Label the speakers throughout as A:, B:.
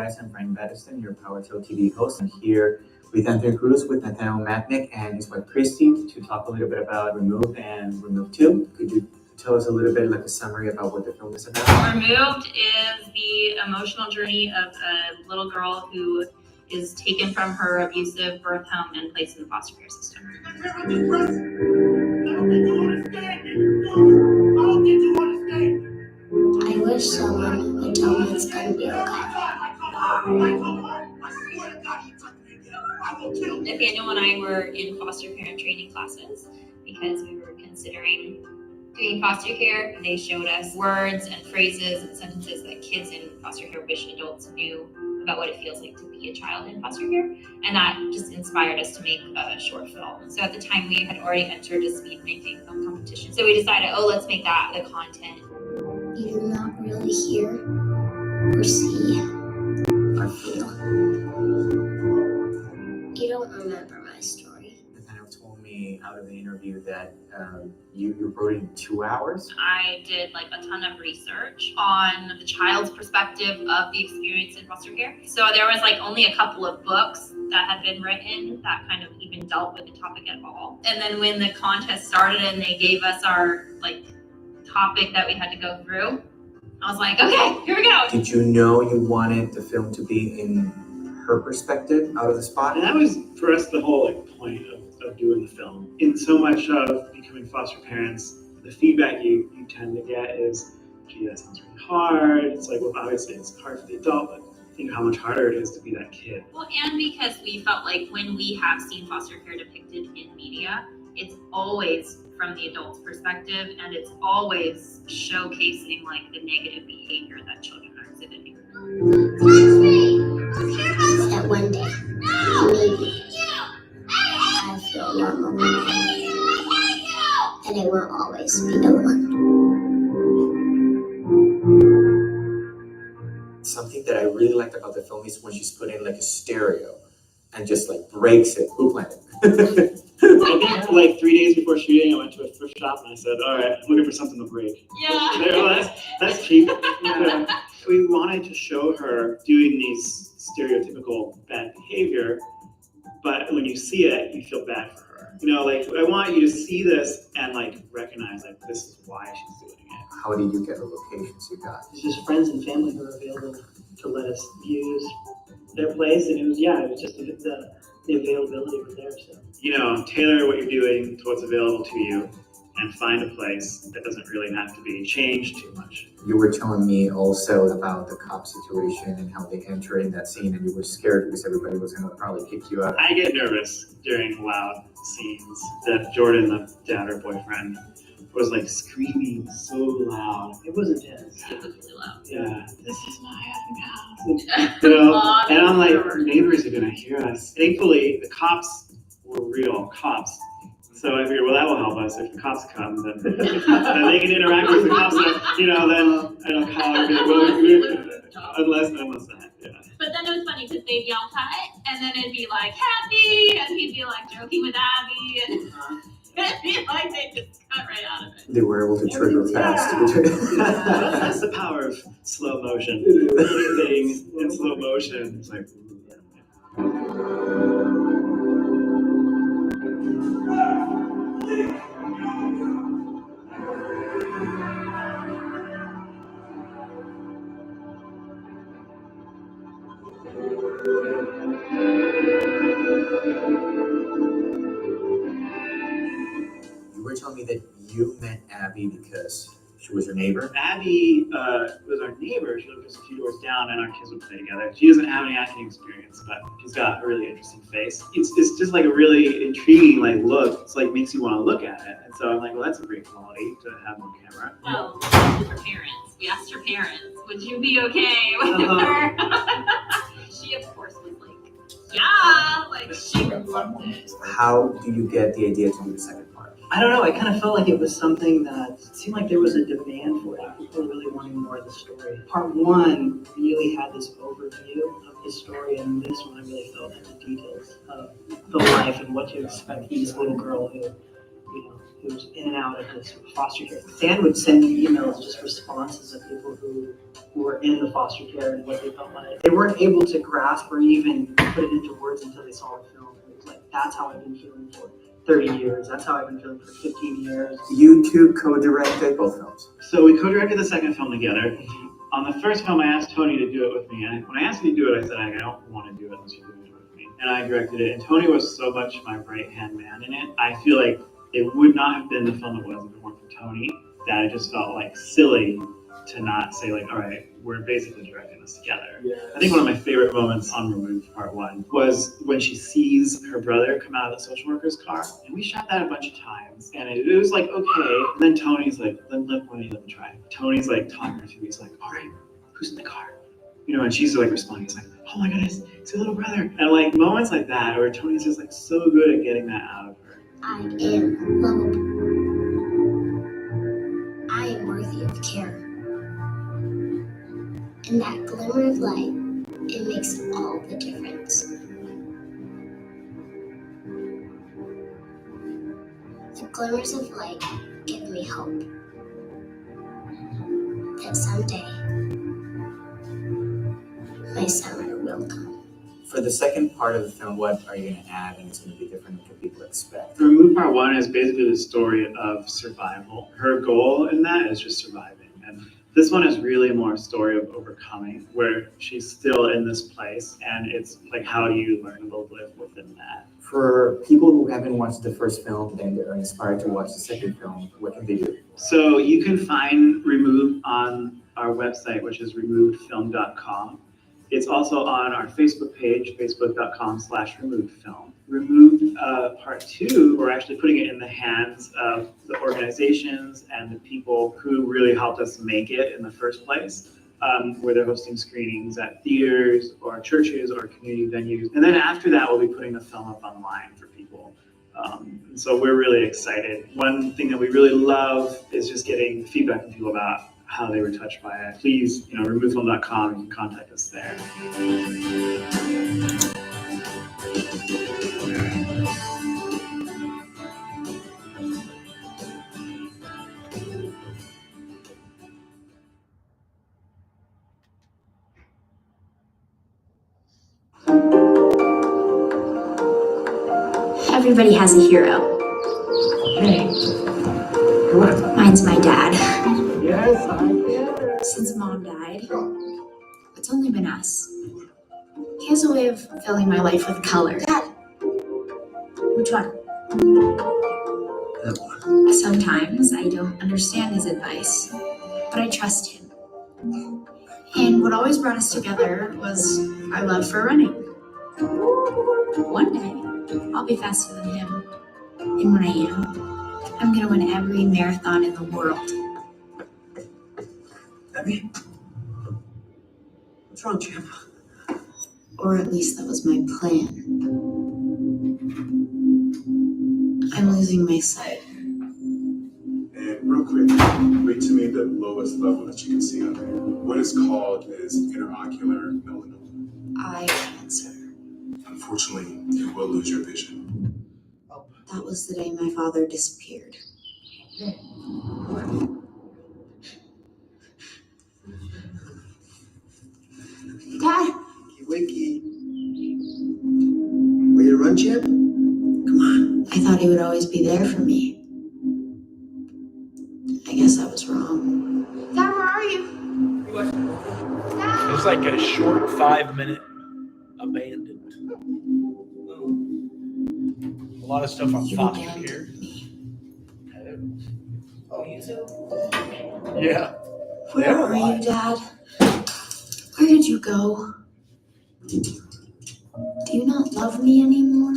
A: guys. I'm Frank Battiston, your Power Till TV host. I'm here with Anthony Cruz, with Nathaniel Matnick, and his wife Christy to talk a little bit about Removed and Removed 2. Could you tell us a little bit, like a summary about what the film is about?
B: Removed is the emotional journey of a little girl who is taken from her abusive birth home and placed in the foster care system.
C: I wish someone would tell me it's going to be okay.
B: Nathaniel and I were in foster parent training classes because we were considering doing foster care. They showed us words and phrases and sentences that kids in foster care wish adults knew about what it feels like to be a child in foster care. And that just inspired us to make a short film. So at the time we had already entered a speed making film competition. So we decided, let's make that the content.
C: You do not really hear or see or feel. You don't remember my story.
A: Nathaniel told me out of the interview that you wrote it in 2 hours.
B: I did like a ton of research on the child's perspective of the experience in foster care. So there was like only a couple of books that had been written that kind of even dealt with the topic at all. And then when the contest started and they gave us our like topic that we had to go through, I was like, okay, here we go.
A: Did you know you wanted the film to be in her perspective out of the spot?
D: And that was for us the whole point of doing the film. In so much of becoming foster parents, the feedback you tend to get is, gee, that sounds really hard. It's like, well, obviously it's hard for the adult, but think how much harder it is to be that kid.
B: Well, and because we felt like when we have seen foster care depicted in media, it's always from the adult's perspective, and it's always showcasing like the negative behavior that children are exhibiting.
C: That one day, maybe, I feel normal. And I won't always be the one.
A: Something that I really liked about the film is when she's put in like a stereo and just like breaks it. Who planned it?
D: I think like 3 days before shooting, I went to a thrift shop and I said, all right, I'm looking for something to break.
B: Yeah.
D: That's cheap. We wanted to show her doing these stereotypical bad behavior, but when you see it, you feel bad for her. You know, like I want you to see this and like recognize like this is why she's doing it.
A: How did you get the locations you got?
E: It's just friends and family who were available to let us use their place, and it was just the availability was there. So
D: You know, tailor what you're doing to what's available to you and find a place that doesn't really have to be changed too much.
A: You were telling me also about the cop situation and how they entered in that scene, and you were scared because everybody was going to probably kick you out.
D: I get nervous during loud scenes. That Jordan, the dad or boyfriend, was like screaming so loud.
E: it was intense.
B: It was really loud.
D: Yeah, this is my effing house. You know, and I'm like, neighbors are gonna hear us. Thankfully, the cops were real cops. So I figured, well, that will help us. If the cops come, then they can interact with the cops. You know, then I don't call and be like, well, unless that. Yeah.
B: But then it was funny because they'd yell cut, and then it'd be like happy, and he'd be like joking with Abby, and it'd be like they just cut right out of it.
A: They were able to trigger fast.
D: That's the power of slow motion. Everything in slow motion. It's like,
A: You were telling me that you met Abby because she was your neighbor?
D: Abby was our neighbor. She lived just a few doors down, and our kids would play together. She doesn't have any acting experience, but she's got a really interesting face. It's just like a really intriguing like look. It's like makes you want to look at it. And so I'm like, well, that's a great quality to have on camera.
B: Well, her parents. We asked her parents, would you be okay with her? She, of course, was like, yeah, like she loved it.
A: How do you get the idea to do the second part?
E: I don't know. I kind of felt like it was something that it seemed like there was a demand for it. People really wanting more of the story. Part one really had this overview of the story, and this one I really felt in the details of the life and what to expect. This little girl who who was in and out of this foster care. Dan would send me emails, just responses of people who were in the foster care and what they felt like. They weren't able to grasp or even put it into words until they saw the film. It was like, that's how I've been feeling for 30 years. That's how I've been feeling for 15 years.
A: You two co-directed both films.
D: So we co-directed the second film together. On the first film, I asked Tony to do it with me. And when I asked him to do it, I said, I don't want to do it unless you're doing it with me. And I directed it. And Tony was so much my right-hand man in it. I feel like it would not have been the film it was if it weren't for Tony. That it just felt like silly to not say like, all right, we're basically directing this together.
A: Yeah.
D: I think one of my favorite moments on Removed Part 1 was when she sees her brother come out of the social worker's car. And we shot that a bunch of times. And it was like, okay. And then Tony's like, let me try. Tony's like talking her through. He's like, all right, who's in the car? And she's like responding. He's like, oh my goodness, it's your little brother. And like moments like that where Tony's just like so good at getting that out of her.
C: I am lovable. I am worthy of care. And that glimmer of light, it makes all the difference. The glimmers of light give me hope that someday my summer will come.
A: For the second part of the film, what are you going to add and it's going to be different than what people expect?
D: Removed Part 1 is basically the story of survival. Her goal in that is just surviving. And this one is really more a story of overcoming, where she's still in this place, and it's like, how do you learn to live within that?
A: For people who haven't watched the first film and are inspired to watch the second film, what can they do?
D: So you can find Removed on our website, which is removedfilm.com. It's also on our Facebook page, facebook.com/removedfilm. Removed Part 2, we're actually putting it in the hands of the organizations and the people who really helped us make it in the first place, where they're hosting screenings at theaters or churches or community venues. And then after that, we'll be putting the film up online for people. And so we're really excited. One thing that we really love is just getting feedback from people about how they were touched by it. Please, removefilm.com, you can contact us there.
C: Everybody has a hero.
A: Hey, come on.
C: Mine's my dad.
A: Yes, I can.
C: Since Mom died, it's only been us. He has a way of filling my life with color. Dad! Which one?
A: That one.
C: Sometimes I don't understand his advice, but I trust him. And what always brought us together was our love for running. One day, I'll be faster than him. And when I am, I'm gonna win every marathon in the world.
A: Abby? What's wrong, champ?
C: Or at least that was my plan. I'm losing my sight.
F: And real quick, read to me the lowest level that you can see on there. What it's called is interocular melanoma.
C: Eye cancer.
F: Unfortunately, you will lose your vision.
C: That was the day my father disappeared. Dad!
G: Wakey. Ready to run, champ?
C: Come on. I thought he would always be there for me. I guess I was wrong. Dad, where are you? Dad!
H: It's like a short 5-minute abandoned. A lot of stuff on
C: You
H: foster
C: abandoned
H: care.
C: me.
G: Oh, you too?
H: Yeah.
C: Where are you, Dad? Where did you go? Do you not love me anymore?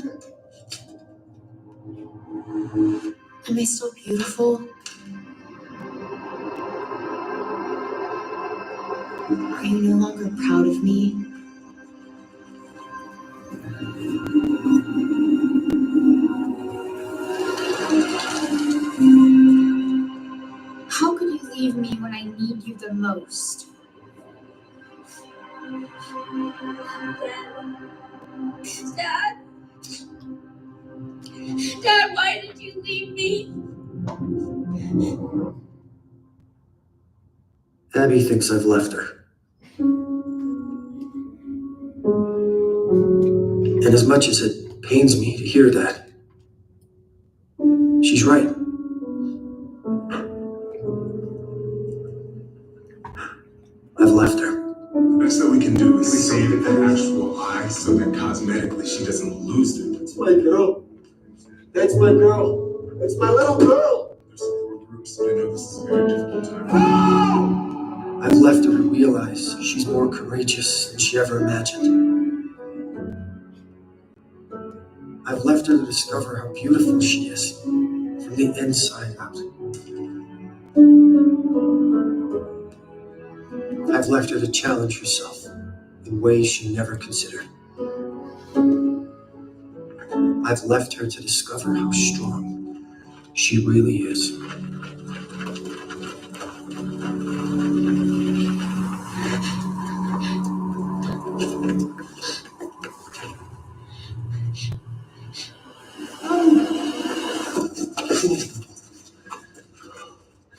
C: Am I still beautiful? Are you no longer proud of me? How could you leave me when I need you the most? Dad? Dad, why did you leave me?
G: Abby thinks I've left her. And as much as it pains me to hear that, she's right. I've left her.
F: The best that we can do is save it the actual eye so that cosmetically she doesn't lose it.
G: That's my girl. That's my girl. That's my little girl.
F: There's support groups. I know this is a very difficult time.
G: I've left her to realize she's more courageous than she ever imagined. I've left her to discover how beautiful she is from the inside out. I've left her to challenge herself in ways she never considered. I've left her to discover how strong she really is.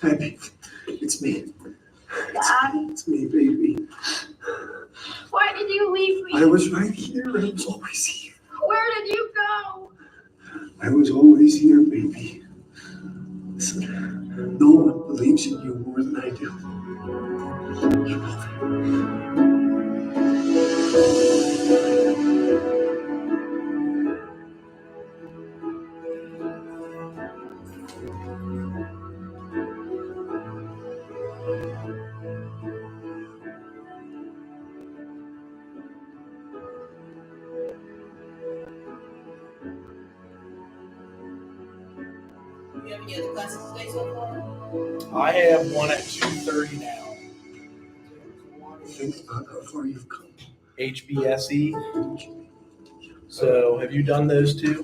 G: Baby, it's me.
C: Dad,
G: It's me, baby.
C: why did you leave me?
G: I was right here. I was always here.
C: Where did you go?
G: I was always here, baby. Listen, no one believes in you more than I do. You know that.
I: You have any other classes today so far?
H: I have one at 2:30 now.
G: Think about how far you've come.
H: HBSE. So have you done those two?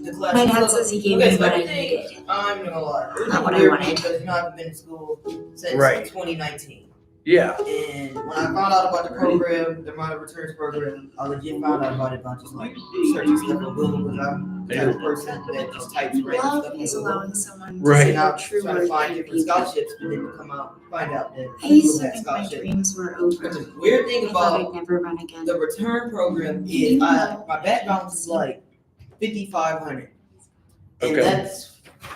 I: The classes
C: My dad
I: look-
C: says he gave
I: okay,
C: me
I: so
C: what I
I: everything-
C: needed.
I: I'm gonna lie.
C: Not what I
I: Weird
C: wanted.
I: Because you know, I've been in school since
H: Right.
I: 2019.
H: Yeah.
I: And when I found out about the program, the amount of returns program, I legit found out about it by just like searching stuff on Google because I'm the type of person that just types random
C: Love
I: stuff on
C: is
I: Google.
C: allowing someone to
H: Right.
C: say
I: And I'm
C: their true
I: trying to
C: worth
I: find
C: and
I: different
C: be there.
I: scholarships and then to come out find out that
C: I used
I: people
C: to
I: had
C: think my
I: scholarships.
C: dreams were
I: But
C: over.
I: the weird thing
C: I thought
I: about
C: I'd never run again.
I: the return program is
C: You know.
I: my back balance is like 5,500, and
H: Okay.
I: that's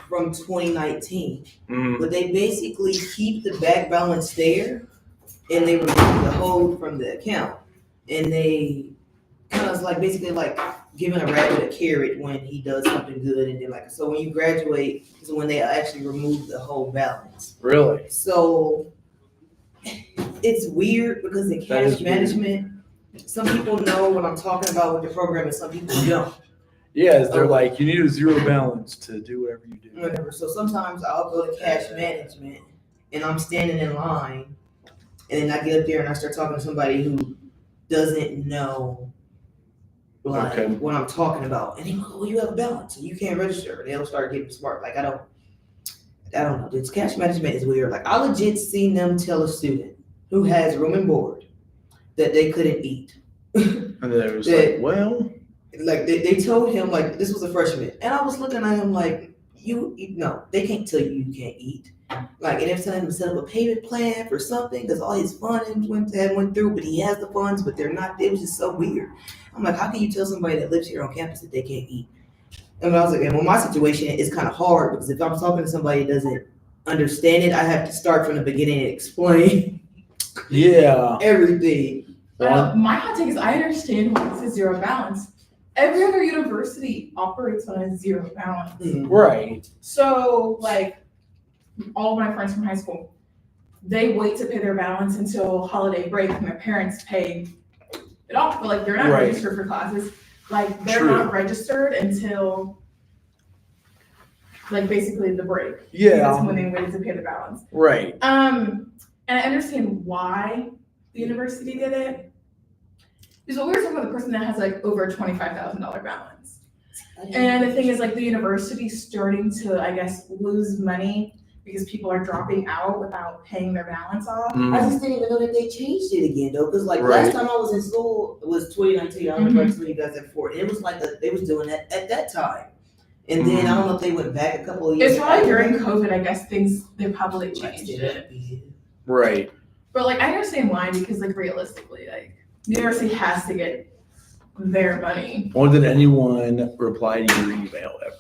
I: from 2019.
H: Mm,
I: But they basically keep the back balance there, and they remove the hold from the account, and they kind of like basically like giving a rabbit a carrot when he does something good, and then like so when you graduate is when they actually remove the whole balance.
H: really?
I: So it's weird because in
H: That
I: cash
H: is weird.
I: management, some people know what I'm talking about with the program and some people don't.
H: Yeah, they're like, you need a zero balance to do whatever you do.
I: Whatever. So sometimes I'll go to cash management and I'm standing in line and then I get up there and I start talking to somebody who doesn't know like
H: Okay.
I: what I'm talking about. And they go, well, you have a balance and you can't register. They'll start getting smart. Like I don't know. This cash management is weird. Like I legit seen them tell a student who has room and board that they couldn't eat.
H: And then it was
I: Yeah.
H: like, well,
I: Like they told him like this was a freshman, and I was looking at him like you no, they can't tell you you can't eat. Like and they're telling him to set up a payment plan for something because all his funds went through, but he has the funds, but they're not. It was just so weird. I'm like, how can you tell somebody that lives here on campus that they can't eat? And I was like, well, my situation is kind of hard because if I'm talking to somebody that doesn't understand it, I have to start from the beginning and explain
H: yeah.
I: everything.
J: My hot take is I understand why it's a zero balance. Every other university operates on a zero balance.
H: Right.
J: So, like, all of my friends from high school, they wait to pay their balance until holiday break and their parents pay it off. But, like, they're not
H: Right.
J: registered for classes. Like, they're
H: True.
J: not registered until, like, basically the break.
H: Yeah.
J: That's when they waited to pay the balance.
H: Right.
J: And I understand why the university did it. Because what we were talking about the person that has like over a $25,000 balance. And the thing is like the university's starting to, I guess, lose money because people are dropping out without paying their balance off.
H: Mm.
I: I just didn't even know that they changed it again though, because like
H: Right.
I: last time I was in school it was 2019. I don't know if I told you guys that before. It was like they was doing that at that time, And then I don't know if they went back a couple of years.
J: It's probably during COVID, I guess they probably changed it.
H: Right.
J: But like, I understand why, because like realistically, like the university has to get their money.
H: Or did anyone reply to your email ever?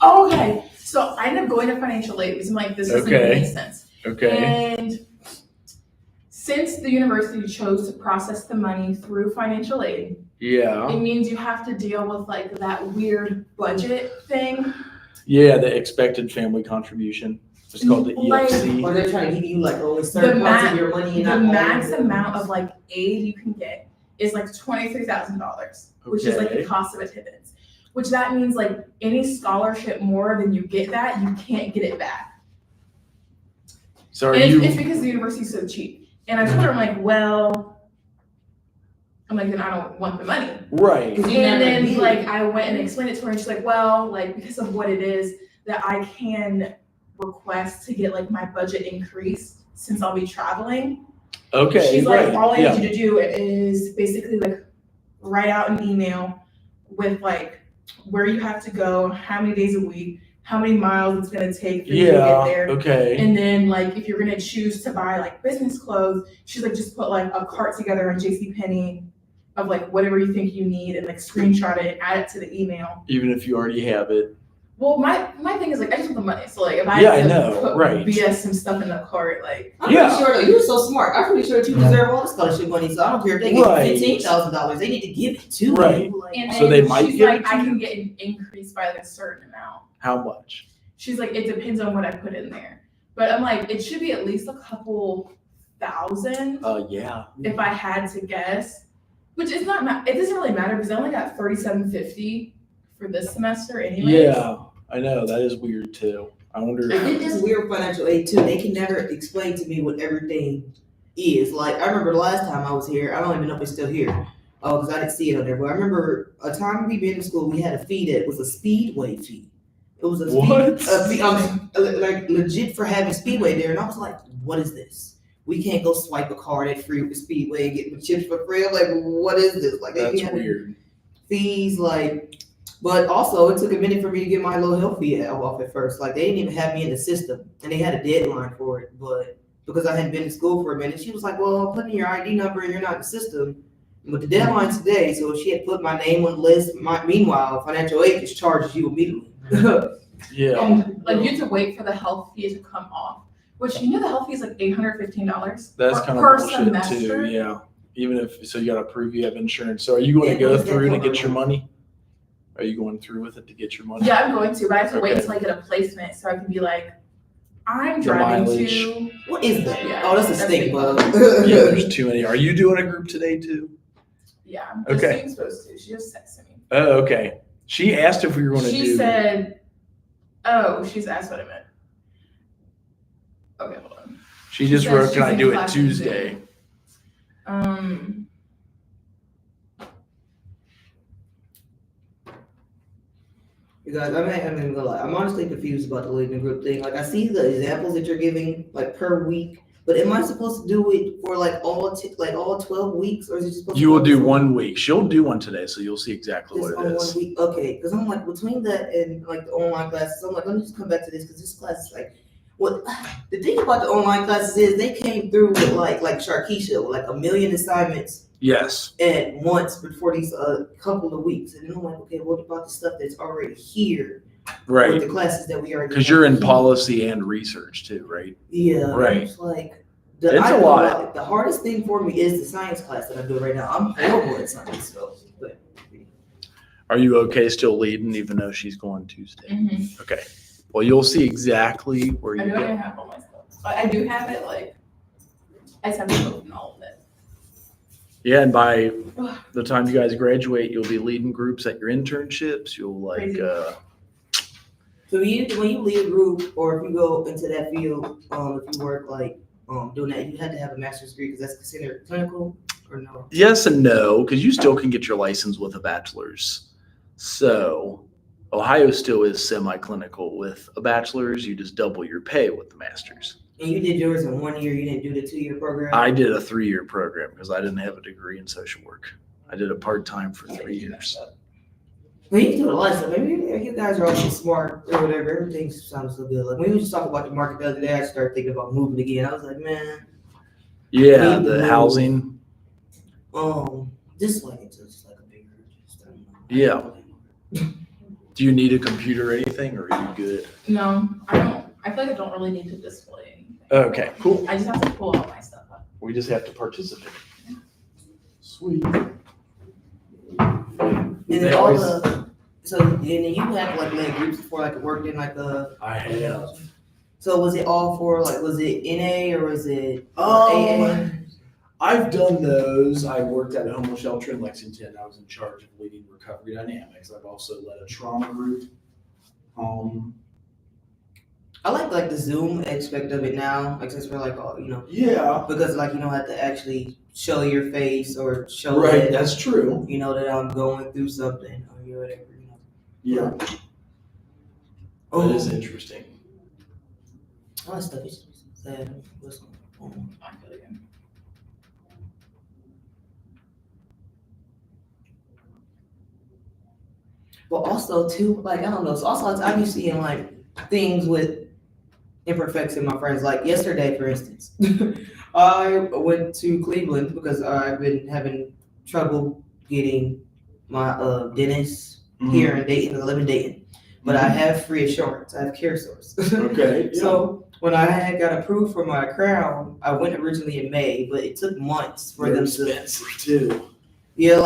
J: Oh, okay. So I ended up going to financial aid because I'm like, this doesn't
H: Okay.
J: make sense.
H: Okay.
J: And since the university chose to process the money through financial aid,
H: Yeah.
J: it means you have to deal with like that weird budget thing.
H: Yeah, the expected family contribution. It's called the
J: Like-
H: EFC.
I: Or they're trying to give you like only certain
J: The
I: parts
J: ma-
I: of your money and
J: The
I: not all
J: max
I: of it.
J: amount of like aid you can get is like $23,000, which is like the
H: Okay.
J: cost of attendance. Which that means like any scholarship more than you get that, you can't get it back.
H: So are
J: And
H: you?
J: it's because the university's so cheap. And I told her, I'm like, then I don't want the money.
H: Right.
I: You
J: And
I: never
J: then
I: knew.
J: like I went and explained it to her and she's like, well, like because of what it is that I can request to get like my budget increased since I'll be traveling.
H: Okay.
J: She's
H: right.
J: like, all I
H: yeah.
J: need you to do is basically like write out an email with like where you have to go, how many days a week, how many miles it's gonna take for you to get
H: Yeah.
J: there.
H: Okay.
J: And then like if you're gonna choose to buy like business clothes, she's like just put like a cart together on JCPenney of like whatever you think you need and like screenshot it and add it to the email.
H: Even if you already have it.
J: Well, my thing is like I just want the money. So like if I
H: Yeah,
J: have
H: I
J: to
H: know,
J: put
H: right.
J: BS some stuff in the cart, like
I: I'm
H: Yeah.
I: pretty sure though, you're so smart. I'm pretty sure that you deserve all the scholarship money, so I don't care if they get
H: Right.
I: $15,000. They need to give it to
H: Right.
I: you. Like,
J: and
H: So they
J: then
H: might
J: she's
H: give
J: like
H: it to
J: I
H: you?
J: can get an increase by a certain amount.
H: How much?
J: She's like, it depends on what I put in there. But I'm like, it should be at least a couple thousand
H: Yeah.
J: if I had to guess. Which is not, it doesn't really matter because I only got $37.50 for this semester anyways.
H: Yeah. I know that is weird too. I wonder.
I: it is weird financial aid too. They can never explain to me what everything is. Like I remember the last time I was here, I don't even know if it's still here. Oh, because I didn't see it on there. But I remember a time we been in school, we had a fee that was a speedway fee. It was a
H: What?
I: fee, like legit for having speedway there, and I was like, "What is this? We can't go swipe a card at free speedway and get the chips for free." I'm like, "What is this?" Like they
H: That's
I: had
H: weird.
I: fees, like. But also, it took a minute for me to get my little health fee off at first. Like they didn't even have me in the system, and they had a deadline for it. But because I hadn't been in school for a minute, she was like, "Well, put in your ID number, and you're not in the system." But the deadline's today, so she had put my name on the list. Meanwhile, financial aid just charges you immediately.
H: Yeah.
J: And like you have to wait for the health fee to come off. Which you know the health fee is like $815
H: That's
J: per-
H: kind of
J: per
H: bullshit
J: semester.
H: too. Yeah. Even if so, you got to prove you have insurance. So are you going to go through to get your money? Are you going through with it to get your money?
J: Yeah, I'm going to, but I have to wait
H: Okay.
J: until I get a placement so I can be like, I'm
H: The
J: driving
H: mileage.
J: to.
I: What is that?
J: Yeah,
I: Oh, that's a
J: that's
I: stink
J: big.
I: bug.
H: Yeah, there's too many. Are you doing a group today too?
J: Yeah,
H: Okay.
J: Christine's supposed to. She just texted me.
H: Oh, okay. She asked if we were going to
J: She
H: do.
J: said, "Oh, she's asked what I meant." Okay, hold on.
H: She just
J: says
H: wrote,
J: she's
H: "Can I
J: in
H: do it
J: class on
H: Tuesday?"
J: Zoom.
I: You guys, I'm not even gonna lie. I'm honestly confused about the leading group thing. Like, I see the examples that you're giving, like per week, but am I supposed to do it for like all 12 weeks, or is it just supposed to
H: You will
I: be
H: do
I: on
H: 1 week. She'll do one today, so you'll see exactly
I: just
H: what
I: on
H: it
I: 1
H: is.
I: week? Okay, because I'm like between that and like the online classes, I'm like, let me just come back to this because this class is like, what the thing about the online classes is they came through with like Sharkeisha, with like 1 million assignments
H: Yes.
I: at once before these couple of weeks, and then I'm like, okay, what about the stuff that's already here? With
H: Right.
I: the classes that we already
H: Because you're in
I: have.
H: policy and research too, right?
I: Yeah,
H: Right.
I: It's like
H: It's
I: I
H: a
I: know
H: lot.
I: The hardest thing for me is the science class that I'm doing right now. I'm horrible at science, so but
H: Are you okay still leading even though she's going Tuesday?
J: Mhm.
H: Okay. Well, you'll see exactly where
J: I
H: you
J: know I
H: go.
J: have all my stuff. But I do have it. Like I just have to open all of it.
H: Yeah, and by the time you guys graduate, you'll be leading groups at your internships. You'll like,
J: Crazy.
I: so when you leave a group or if you go into that field, if you work like doing that, you had to have a master's degree because that's considered clinical or no?
H: yes and no, because you still can get your license with a bachelor's. So Ohio still is semi-clinical with a bachelor's. You just double your pay with the master's.
I: And you did yours in 1 year. You didn't do the 2-year program.
H: I did a 3-year program because I didn't have a degree in social work. I did it part-time for 3 years.
I: Well, you can do a lot of stuff. Maybe you guys are also smart or whatever. Everything sounds so good. Like when we just talked about the market the other day, I started thinking about moving again. I was like, man,
H: Yeah,
I: Maybe
H: the
I: move.
H: housing.
I: just like it's just like a bigger. Just, I don't know.
H: Yeah. Do you need a computer or anything, or are you good?
J: No, I don't. I feel like I don't really need to display anything.
H: Okay, cool.
J: I just have to pull all my stuff up.
H: We just have to participate. Sweet.
I: And then all the and then you have like led groups before, like worked in like the.
H: I have.
I: So was it all for like was it NA or was it AA?
H: I've done those. I worked at a homeless shelter in Lexington. I was in charge of leading recovery dynamics. I've also led a trauma group.
I: I like the Zoom aspect of it now, like since we're like all
H: Yeah.
I: because like you don't have to actually show your face or show
H: Right,
I: that,
H: that's true.
I: that I'm going through something or whatever.
H: Yeah. That is interesting.
I: All that stuff is sad. Listen.
J: I feel like
I: But also too, like I don't know. So also I be seeing like things with imperfects in my friends. Like yesterday, for instance, I went to Cleveland because I've been having trouble getting my dentist here in Dayton. I live in Dayton, but I have free insurance. I have CareSource.
H: Okay.
I: So when I had got approved for my crown, I went originally in May, but it took months for them to.
H: Expensive too.
I: Yeah,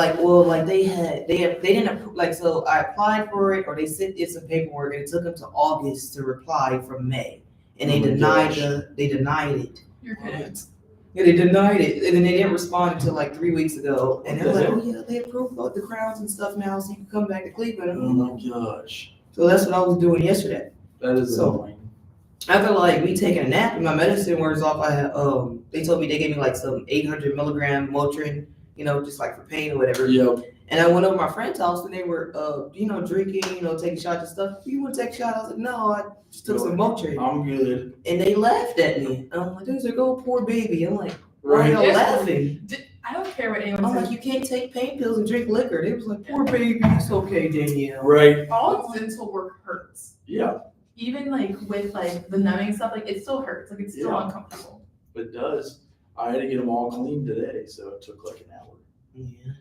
I: they didn't approve, like, so I applied for it, or they sent it some paperwork, and it took them to August to reply from May, and they
H: Oh my
I: denied
H: gosh.
I: they denied it.
J: you're kidding.
I: Yeah, they denied it, and then they didn't respond until like 3 weeks ago, and they're
H: What the
I: like, oh yeah, they approved all the crowns and stuff now, so you can come back to Cleveland.
H: Oh my gosh.
I: So that's what I was doing yesterday.
H: That is
I: So-
H: annoying.
I: After like me taking a nap and my medicine wears off, I had they told me they gave me like some 800 milligram Motrin, just like for pain or whatever.
H: Yep.
I: And I went over to my friend's house and they were, drinking, taking shots and stuff. You want to take a shot? I was like, no, I just took some Motrin.
H: I'm good.
I: And they laughed at me. And I'm like, they was like, oh, poor baby. I'm like, why are y'all
J: Yes.
I: laughing?
J: I don't care what anyone
I: I'm
J: says.
I: like, you can't take pain pills and drink liquor. They was like, poor baby, it's okay, Danielle.
H: Right.
J: All dental work hurts.
H: Yeah,
J: Even like with like the numbing stuff, like it still hurts. Like it's still
H: Yeah.
J: uncomfortable.
H: it does. I had to get them all cleaned today, so it took like an hour.
I: Yeah.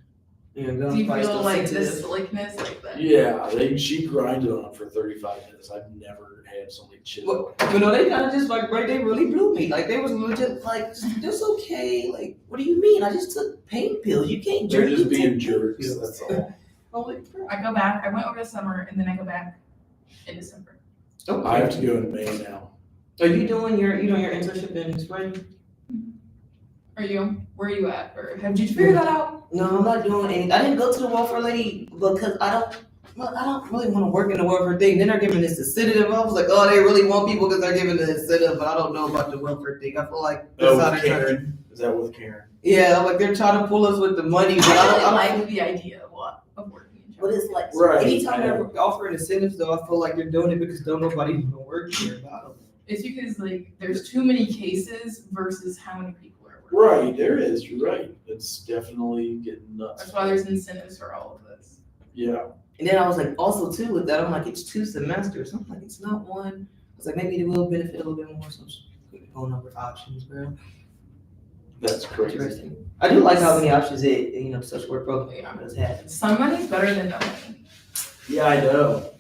I: Yeah,
J: Do you
I: probably
J: feel
I: still
J: like
I: sensitive.
J: this slickness like that?
H: Yeah, she grinded on it for 35 minutes. I've never had somebody chill.
I: Well, they kind of just like, right, they really blew me. Like, they was legit like, it's okay. Like, what do you mean? I just took pain pills. You can't
H: They're
I: drink.
H: just
I: you
H: being
I: take pain
H: jerks,
I: pills.
H: that's all.
I: I'm like,
J: I go back. I went over the summer and then I go back in December.
I: okay.
H: I have to go in May now.
I: Are you doing your internship in spring?
J: Are you? Where are you at? Or did you figure that out?
I: No, I'm not doing anything. I didn't go to the welfare lady because I don't really want to work in the welfare thing. Then they're giving this incentive. I was like, oh, they really want people because they're giving the incentive, but I don't know about the welfare thing. I feel like
H: Oh,
I: that's how
H: with
I: they're trying to-
H: Karen? Is that with Karen?
I: Yeah, like they're trying to pull us with the money, but
J: I
I: I
J: really
I: don't.
J: like the idea a lot of working in
I: But
J: jobs.
I: it's like
H: Right,
I: anytime
H: I
I: they're offering incentives, though, I feel like they're doing it because don't nobody even work here about them.
J: It's because like there's too many cases versus how many people are working.
H: Right, there is. You're right. It's definitely getting nuts.
J: That's why there's incentives for all of this.
H: Yeah.
I: And then I was like, also too with that, I'm like, it's 2 semesters. I'm like, it's not one. I was like, maybe it will benefit a little bit more. So I'm just going over options, bro.
H: That's crazy.
I: Interesting. I do like how many options social work program does have.
J: Some money's better than no money.
H: Yeah, I know.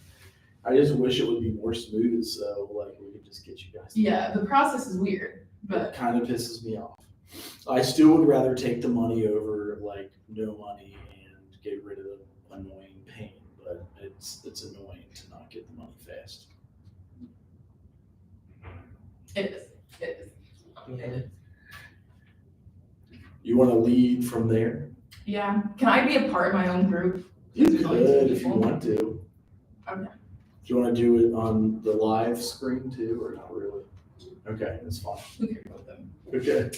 H: I just wish it would be more smooth, so like we could just get you guys.
J: Yeah, the process is weird,
H: It
J: but
H: kind of pisses me off. I still would rather take the money over like no money and get rid of the annoying pain, but it's annoying to not get the money fast.
J: it is. It is.
I: Yeah.
H: You want to lead from there?
J: Yeah. Can I be a part of my own group?
H: You
J: There's only two
H: could if you
J: people.
H: want to.
J: Okay.
H: Do you want to do it on the live screen too, or not really? Okay, that's fine.
J: Who cares about them?
H: Okay.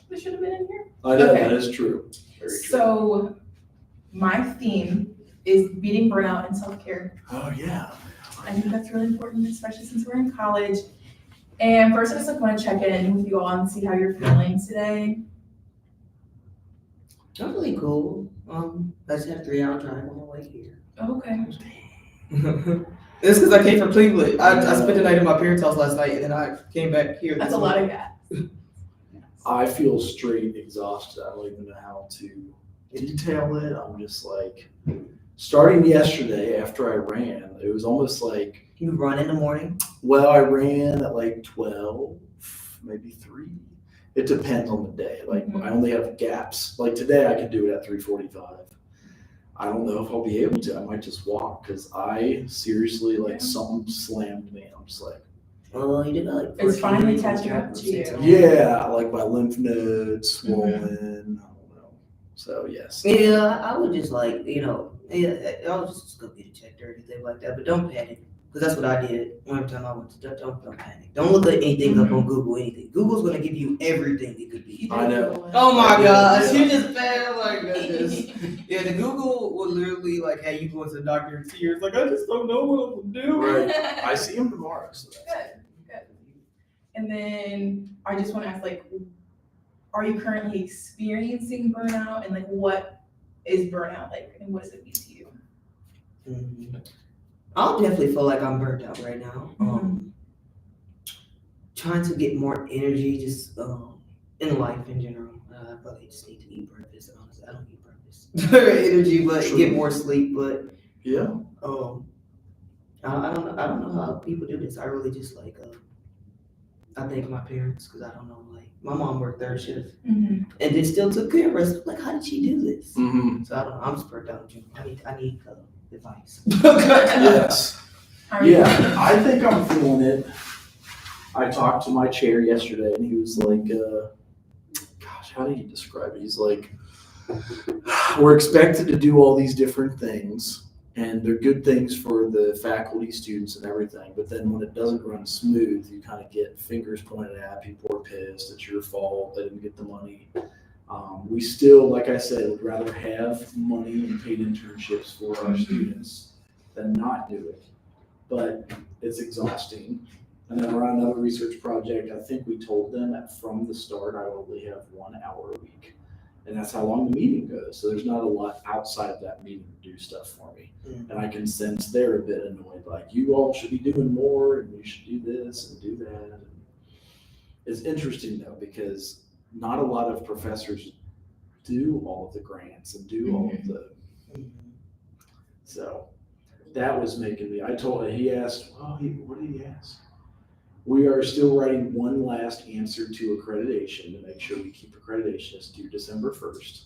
J: They should have been in here.
H: I know,
J: Okay.
H: that is true. Very true.
J: So my theme is beating burnout and self-care.
H: Oh, yeah.
J: I think that's really important, especially since we're in college. And first, I just want to check in with you all and see how you're feeling today.
I: I'm really cool. I just had a 3-hour drive on my way here.
J: Okay.
I: It's because I came from Cleveland. I spent the night in my parents' house last night, and then I came back here.
J: That's a lot of gas.
H: I feel straight exhausted. I don't even know how to detail it. I'm just like, starting yesterday after I ran, it was almost like,
I: You run in the morning?
H: well, I ran at like 12, maybe 3. It depends on the day. Like
J: Mhm.
H: I only have gaps. Like today I could do it at 3:45. I don't know if I'll be able to. I might just walk because I seriously like something slammed me. I'm just like,
I: Oh, you did like.
J: It's finally
I: 14
J: catching up to you.
H: yeah, like my lymph nodes swollen. I don't know. So yes.
I: Yeah, I would just like, I was just gonna get it checked or anything like that, but don't panic. Because that's what I did one time I went to don't panic. Don't look at anything up on Google, anything. Google's gonna give you everything it could be.
H: I know.
I: Oh my gosh,
H: Yeah.
I: you just bad like goodness. Yeah, the Google will literally like have you going to the doctor in tears, like I just don't know what I'm gonna do.
H: Right. I see him tomorrow. So that's
J: Good. And then I just want to ask, like, are you currently experiencing burnout, and like, what is burnout like, and what does it mean to you?
I: I'll definitely feel like I'm burnt out right now.
J: Mhm.
I: Trying to get more energy, just in life in general. I probably just need to eat breakfast. Honestly, I don't eat breakfast. Energy, but
H: True.
I: get more sleep. But
H: yeah.
I: I don't know how people do this. I really just like I thank my parents because I don't know, like my mom worked 3rd shift and then still took care of us. Like, how did she do this?
H: Mm-hmm.
I: So I don't know. I'm just burnt out. I need advice.
H: Yes.
J: How are you?
H: Yeah, I think I'm feeling it. I talked to my chair yesterday and he was like, gosh, how did he describe it? He's like, we're expected to do all these different things and they're good things for the faculty, students and everything. But then when it doesn't run smooth, you kind of get fingers pointed at, people are pissed, it's your fault, they didn't get the money. We still, like I said, would rather have money and paid internships for our students than not do it. But it's exhausting. And then we're on another research project. I think we told them that from the start, I will only have 1 hour a week. And that's how long the meeting goes. So there's not a lot outside of that meeting to do stuff for me. And I can sense they're a bit annoyed, like you all should be doing more and you should do this and do that. And it's interesting though, because not a lot of professors do all of the grants and do all of the, so that was making me, he asked, what did he ask? We are still writing one last answer to accreditation to make sure we keep accreditation. It's due December 1st.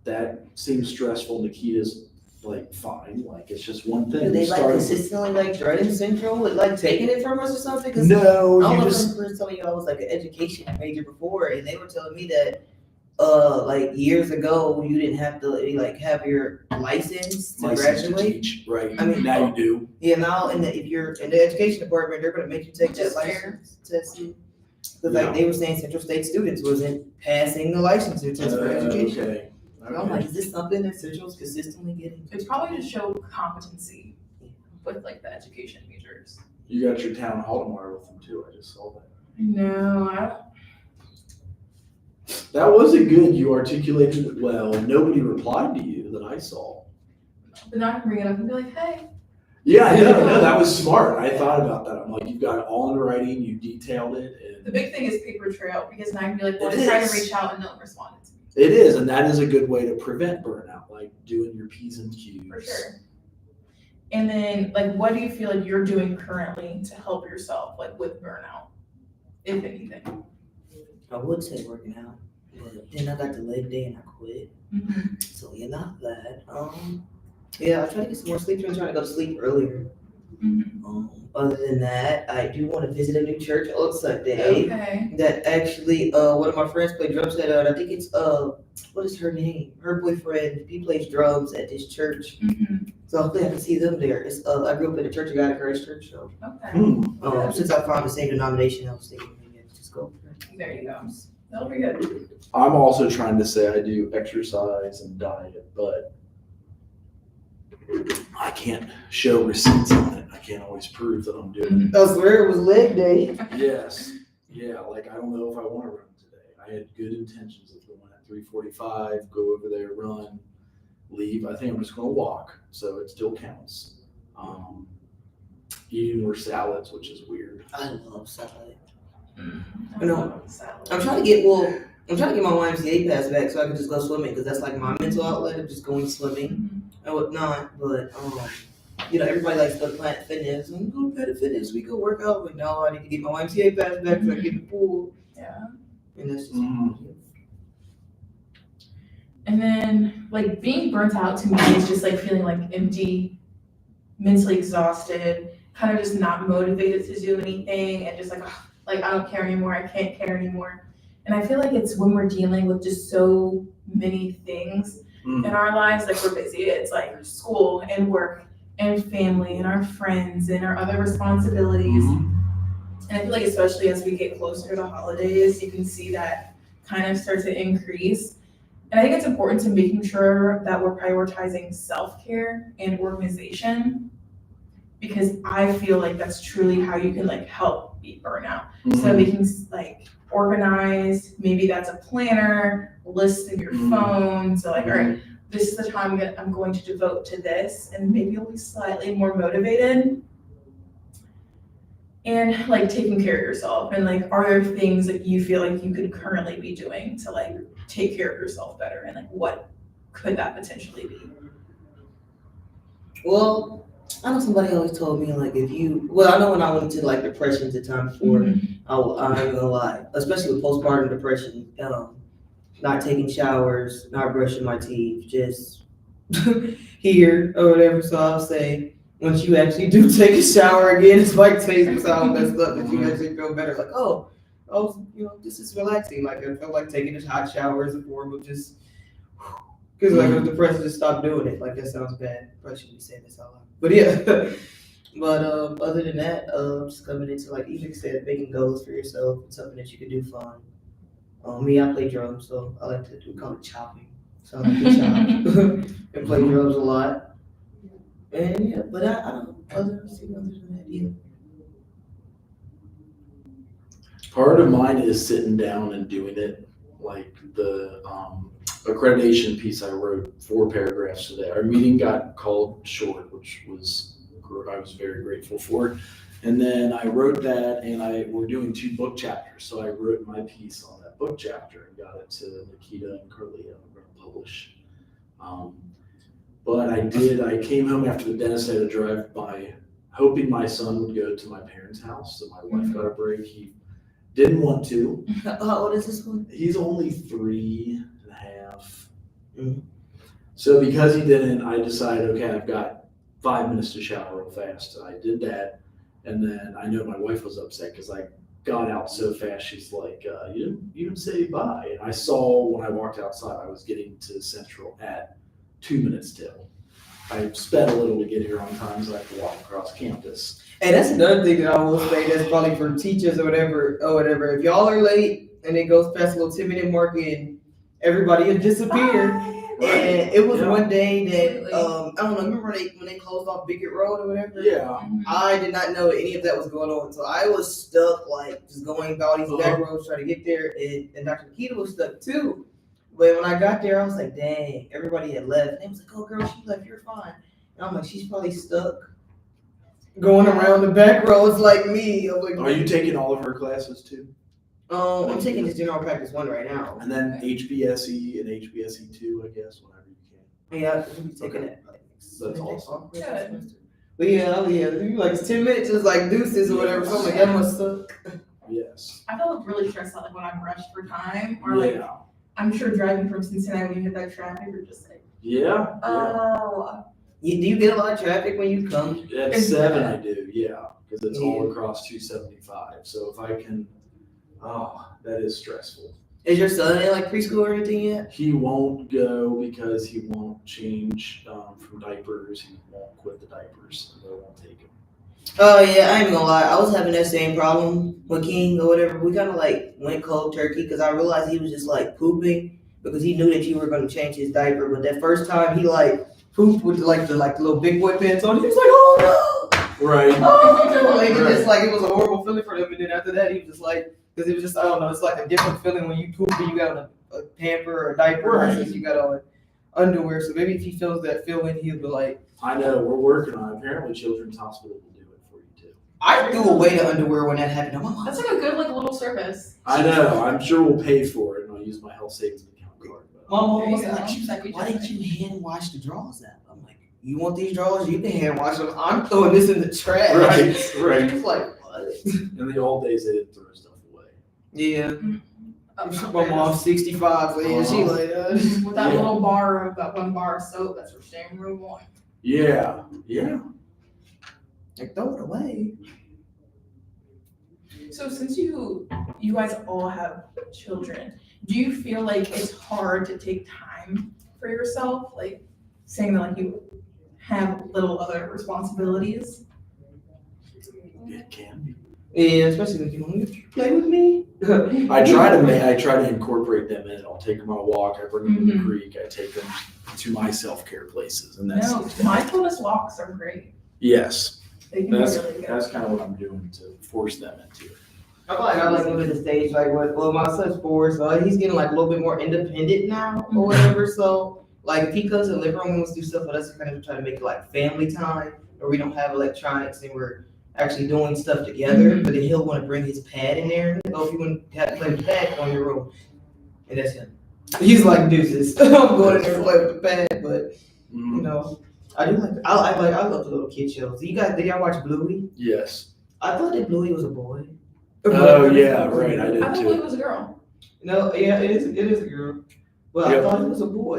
H: That seems stressful. Nikita's like, fine, like it's just one thing.
I: Do they
H: We
I: like
H: started-
I: consistently like dreading central with like taking it from us or something? Because
H: No,
I: I
H: you
I: was
H: just,
I: telling you I was like an education major before, and they were telling me that like years ago you didn't have to like have your license to
H: license to
I: graduate.
H: teach, right?
I: I mean,
H: now you do.
I: Yeah, now if you're in the education department, they're gonna make you take that
J: Just
I: license test. Because
H: Yeah.
I: like they were saying, Central State students wasn't passing the licensure test for education.
H: Okay.
I: So I'm like, is this something that Central's consistently getting?
J: It's probably to show competency with like the education majors.
H: You got your town hall tomorrow with them too. I just saw that.
J: No, I don't.
H: That wasn't good. You articulated it well. Nobody replied to you that I saw.
J: But now I can bring it up and be like, hey.
H: Yeah, no, that was smart. I thought about that. I'm like, you've got it all in writing. You detailed it.
J: The big thing is paper trail, because now I can be like, well, I
H: It
J: tried
H: is.
J: to reach out and no one responded to me.
H: It is, and that is a good way to prevent burnout, like doing your P's and Q's.
J: For sure. And then, like, what do you feel like you're doing currently to help yourself, like, with burnout, if anything?
I: I would say working out, but then I got the leg day and I quit. So yeah, not that. Yeah, I try to get some more sleep. I'm trying to go to sleep earlier. Other than that, I do want to visit a new church on Sunday.
J: Okay.
I: That actually, one of my friends play drums at. I think it's what is her name? Her boyfriend. He plays drums at this church. So hopefully I can see them there. It's I grew up in the Church of God at Christ Church. So
J: Okay.
I: since I found the same denomination, I was thinking maybe I could just go.
J: There you go. That'll be good.
H: I'm also trying to say I do exercise and diet, but I can't show receipts on it. I can't always prove that I'm doing
I: I swear it was leg day.
H: it. Yes. Yeah, like I don't know if I want to run today. I had good intentions of going at 3:45, go over there, run. leave. I think I'm just gonna walk, so it still counts. Eating more salads, which is weird.
I: I love salad.
J: I
I: You know,
J: love salad.
I: I'm trying to get my YMCA pass back so I can just go swimming because that's like my mental outlet of just going swimming and whatnot. But everybody likes to go to Planet Fitness and go to Planet Fitness. We go work out, but no, I need to get my YMCA pass back so I can get in the pool.
J: Yeah.
I: And that's just
J: And then like being burnt out to me is just like feeling like empty, mentally exhausted, kind of just not motivated to do anything, and just like, ugh, like I don't care anymore, I can't care anymore. And I feel like it's when we're dealing with just so many things in our lives, like we're busy. It's like school and work and family and our friends and our other responsibilities. And I feel like especially as we get closer to holidays, you can see that kind of start to increase. And I think it's important to making sure that we're prioritizing self-care and organization, because I feel like that's truly how you can like help beat burnout. So making like organized, maybe that's a planner, list in your phone. So like, all right, this is the time that I'm going to devote to this, and maybe you'll be slightly more motivated. And like taking care of yourself, and like, are there things that you feel like you could currently be doing to like take care of yourself better, and like what could that potentially be?
I: Well, I know somebody always told me like I know when I went into like depression the time before, I'm not gonna lie, especially with postpartum depression, not taking showers, not brushing my teeth, just here or whatever. So I'll say, once you actually do take a shower again, it's like taste sound messed up, that you actually feel better. Like, oh, this is relaxing. Like I felt like taking a hot shower as a form of just, because like I was depressed, just stop doing it. Like that sounds bad. Probably shouldn't be saying this out loud. But yeah. But other than that, just coming into like even said, making goals for yourself, something that you can do fun. Me, I play drums, so I like to call it chopping. So I like to chop and play drums a lot. And yeah, but I don't other than that, yeah.
H: Part of mine is sitting down and doing it. Like the accreditation piece I wrote 4 paragraphs today. Our meeting got called short, which I was very grateful for. And then I wrote that, and we're doing 2 book chapters. So I wrote my piece on that book chapter and got it to Nikita and Carlia. We're going to publish. But I came home after the dentist. I had to drive by, hoping my son would go to my parents' house. So my wife got a break. He didn't want to.
I: How old is this one?
H: He's only 3.5. So because he didn't, I decided, okay, I've got 5 minutes to shower real fast. I did that. And then I know my wife was upset because I got out so fast. She's like, you didn't say bye. And I saw when I walked outside, I was getting to Central at 2 minutes till. I sped a little to get here on time, so I have to walk across campus.
I: And that's another thing that I will say that's probably for teachers or whatever. If y'all are late and it goes past a little 10-minute mark and everybody will disappear. And it was one day that I don't know. Remember when they closed off Bickett Road or whatever?
H: Yeah.
I: I did not know any of that was going on, so I was stuck like just going about these back roads trying to get there, and Dr. Nikita was stuck too. But when I got there, I was like, dang, everybody had left. And they was like, oh girl, she left, you're fine. And I'm like, she's probably stuck going around the back roads like me. I'm like,
H: Are you taking all of her classes too?
I: I'm taking this general practice 1 right now.
H: And then HBSE and HBSE 2, I guess, whenever you can.
I: Yeah, we'll be taking it.
H: That's awesome.
J: Good.
I: But yeah, like it's 10 minutes, just like deuces or whatever. So I'm like, that must suck.
H: Yes.
J: I felt really stressed out like when I'm rushed for time, or like I'm sure driving from Cincinnati when you hit that traffic, you're just like,
H: Yeah.
J: oh.
I: Do you get a lot of traffic when you come?
H: At 7 I do, yeah, because it's all across 275. So if I can, that is stressful.
I: Is your son in like preschool or anything yet?
H: He won't go because he won't change from diapers. He won't quit the diapers, and they won't take him.
I: Oh yeah, I ain't gonna lie. I was having that same problem with King or whatever. We kind of like went cold turkey because I realized he was just like pooping because he knew that you were gonna change his diaper. But that first time he like pooped with like the little big boy pants on, he was like, oh no.
H: Right.
I: Oh, like, it's like it was a horrible feeling for him. And then after that, he was just like, because it was just, I don't know, it's like a different feeling when you poop and you got a pamper or a diaper versus you got on underwear. So maybe if he feels that feeling, he'll be like,
H: I know, we're working on it. Apparently Children's Hospital will do it for you too.
I: I threw away the underwear when that happened. I'm like,
J: That's like a good like little service.
H: I know, I'm sure we'll pay for it and I'll use my health savings account card. But
I: my mom
J: There you
I: was
J: go.
I: like, she was like,
J: That'd be
I: why didn't
J: different.
I: you hand wash the drawers out? I'm like, you want these drawers? You can hand wash them. I'm throwing this in the trash.
H: Right.
I: She's like, what?
H: In the old days, they didn't throw stuff away.
I: Yeah.
J: Oh,
I: My mom's 65, so yeah, she like,
J: With that
H: Yeah.
J: little bar of that one bar of soap, that's for staying room one.
H: Yeah.
I: like, throw it away.
J: So since you guys all have children, do you feel like it's hard to take time for yourself? Like saying that like you have little other responsibilities?
H: It can be.
I: Yeah, especially when you want to play with me.
H: I try to incorporate them in. I'll take them on a walk. I bring them to the creek. I take them to my self-care places, and that's
J: No, mindfulness walks are great.
H: yes.
J: They can be
H: That's
J: really good.
H: kind of what I'm doing to force them into it.
I: I like moving the stage like well my son's 4, so he's getting like a little bit more independent now or whatever. So like if he comes to the living room and wants to do stuff with us, kind of try to make it like family time where we don't have electronics and we're actually doing stuff together. But then he'll want to bring his pad in there. Oh, if you want to play with the pad, go in your room. And that's him. He's like deuces. I'm going in there and play with the pad, but you know, I do like I love the little kid shows. Did y'all watch Bluey?
H: Yes.
I: I thought that Bluey was a boy.
H: Oh yeah, right. I did
J: I thought it
H: too.
J: was a girl.
I: No, yeah, it is a girl. But
H: Yeah.
I: I thought it was a boy.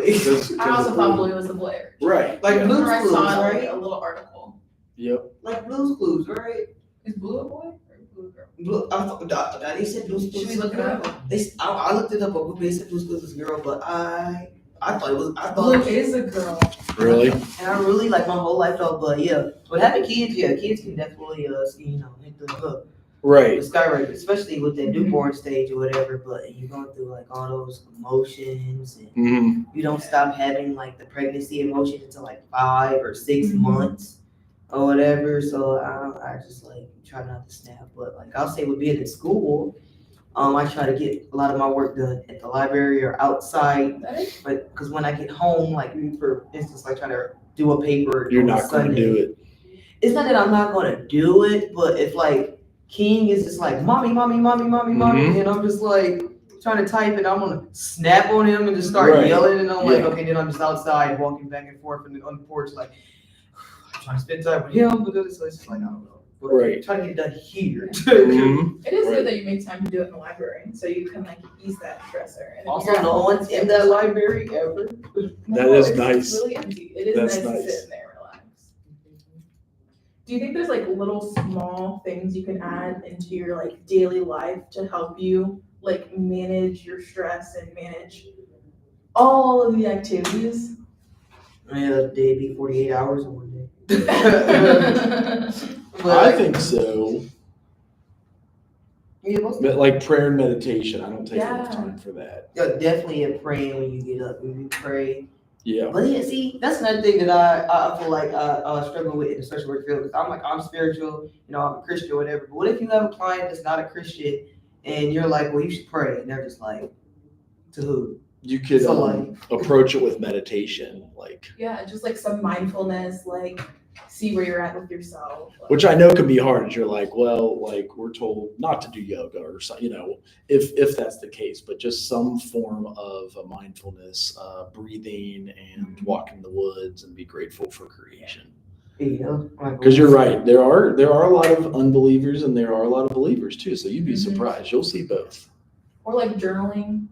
J: I also thought Bluey was the boy.
H: Right.
I: Like
H: yeah.
I: Blue's
J: I
I: Clues,
J: saw like
I: right?
J: a little article.
H: Yep.
I: Like Blue's Clues, right?
J: Is Blue a boy or Blue a girl?
I: Blue, I thought they said Blue's Clues.
J: Should we look it up?
I: I looked it up on Google. They said Blue's Clues was a girl, but I thought it was.
J: Blue is a girl.
H: Really?
I: And I really like my whole life though. But yeah, but having kids, kids can definitely hit the hook.
H: Right.
I: The skyrocket, especially with the newborn stage or whatever. But you're going through like all those emotions, and
H: Mm-hmm.
I: you don't stop having like the pregnancy emotion until like 5 or 6 months or whatever. So I just like try not to snap. But like I'll say with being in school, I try to get a lot of my work done at the library or outside. But because when I get home, like for instance, like trying to do a paper,
H: You're
I: on
H: not going to
I: Sunday,
H: do it.
I: It's not that I'm not going to do it, but if like King is just like mommy, and I'm just like trying to type and I'm gonna snap on him and just start
H: Right.
I: yelling, and I'm like,
H: Yeah.
I: okay, then I'm just outside walking back and forth on the porch, like I'm trying to spend time with him, but it's just like I don't know. But
H: Right.
I: trying to get it done here.
H: Mhm.
J: It is
H: Right.
J: good that you make time to do it in the library, so you can like ease that stressor. And if
I: Also,
J: you're at
I: no
J: home,
I: one's in that library ever.
H: That is
J: it's
H: nice.
J: really empty. It is
H: That's
J: nice to
H: nice.
J: sit in there and relax. Do you think there's like little small things you can add into your like daily life to help you like manage your stress and manage all of the activities?
I: Yeah, the day be 48 hours in one day.
H: I think so.
I: Yeah, most
H: But like prayer and meditation, I don't take
J: Yeah.
H: enough time for that.
I: definitely a praying when you get up, when you pray.
H: Yeah.
I: But yeah, see, that's another thing that I feel like I struggle with in the social work field. Because I'm spiritual, I'm a Christian or whatever. But what if you have a client that's not a Christian and you're like, well, you should pray, and they're just like, to who?
H: You could
I: So, like-
H: approach it with meditation, like,
J: Yeah, just like some mindfulness, like see where you're at with yourself. Like,
H: which I know can be hard. As you're like, well, like we're told not to do yoga or something, if that's the case, but just some form of a mindfulness, breathing and walk in the woods and be grateful for creation. Because you're right, there are a lot of unbelievers and there are a lot of believers too. So you'd be surprised. You'll see both.
J: or like journaling.